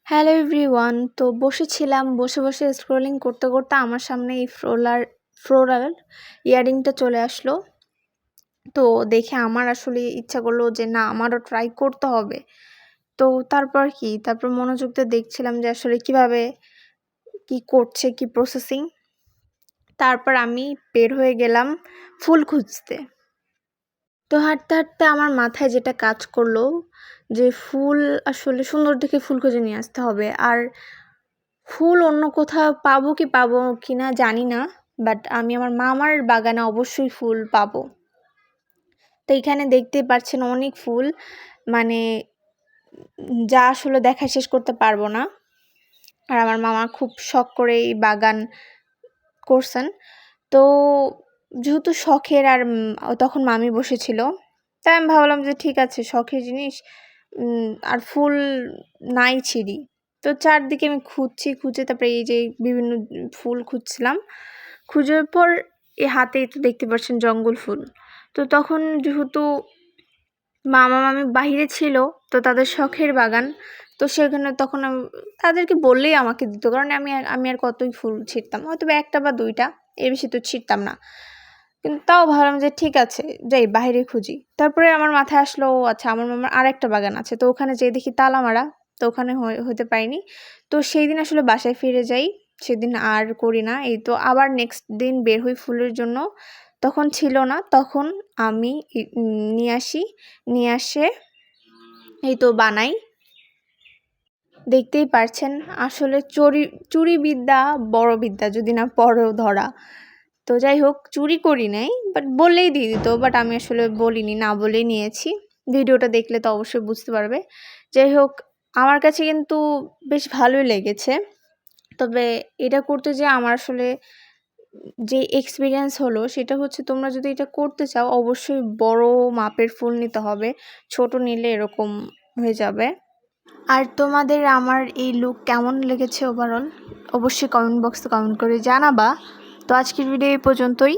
Hello everyone. তো বসেছিলাম, বসে স্ক্রলিং করতে করতে আমার সামনে এই ফ্লোরাল ইয়াররিংটা চলে আসলো। তো দেখে আমার আসলে ইচ্ছা করলো যে না, আমারও ট্রাই করতে হবে। তো তারপর মনোযোগ দিয়ে দেখছিলাম যে আসলে কিভাবে কি করছে, কি প্রসেসিং। তারপর আমি বের হয়ে গেলাম ফুল খুঁজতে। তো হাঁটতে আমার মাথায় যেটা কাজ করলো যে ফুল আসলে সুন্দর দেখে ফুল খুঁজে নিয়ে আসতে হবে। আর ফুল অন্য কোথাও পাবো কিনা জানি না। বাট আমি আমার মামার বাগানে অবশ্যই ফুল পাবো। তো এখানে দেখতেই পাচ্ছেন অনেক ফুল, মানে যা আসলে দেখায় শেষ করতে পারবো না। আর আমার মামা খুব শখ করে এই বাগান করছেন। তো যেহেতু শখের আর তখন মামি বসেছিল, তাই আমি ভাবলাম যে ঠিক আছে, শখের জিনিস আর ফুল নাই ছিঁড়ি। তো চারদিকে আমি খুঁজে তারপরে এই যে বিভিন্ন ফুল খুঁজছিলাম। খুঁজার পর হাতেই তো দেখতে পাচ্ছেন জঙ্গল ফুল। তো তখন যেহেতু মামা-মামি বাহিরে ছিল, তো তাদের শখের বাগান। তো সেখানে তখন আমি তাদেরকে বললেই আমাকে দিত। কারণ আমি আর কতই ফুল ছিঁড়তাম, হয়তো বা ১টা বা ২টা, এর বেশি তো ছিঁড়তাম না। কিন্তু তাও ভাবলাম যে ঠিক আছে, যাই বাহিরে খুঁজি। তারপরে আমার মাথায় আসলো, আচ্ছা আমার মামার আরেকটা বাগান আছে। তো ওখানে যেয়ে দেখি তালা মারা। তো ওখানে হতে পারিনি। তো সেই দিন আসলে বাসায় ফিরে যাই। সেদিন আর করি না। এই তো আবার নেক্সট দিন বের হই ফুলের জন্য। তখন ছিল না। তখন আমি নিয়ে এসে এই তো বানাই। দেখতেই পারছেন আসলে চুরি বিদ্যা বড় বিদ্যা, যদি না পরেও ধরা। তো যাই হোক, চুরি করি নাই, বাট বললেই দিয়ে দিত। বাট আমি আসলে বলিনি, না বলেই নিয়েছি। ভিডিওটা দেখলে তো অবশ্যই বুঝতে পারবে। যাই হোক, আমার কাছে কিন্তু বেশ ভালোই লেগেছে। তবে এটা করতে যেয়ে আমার আসলে যে এক্সপেরিয়েন্স হলো সেটা হচ্ছে, তোমরা যদি এটা করতে চাও অবশ্যই বড় মাপের ফুল নিতে হবে। ছোট নিলে এরকম হয়ে যাবে। আর তোমাদের আমার এই লুক কেমন লেগেছে ওভারঅল, অবশ্যই কমেন্ট বক্সে কমেন্ট করে জানাবা। তো আজকের ভিডিও এই পর্যন্তই।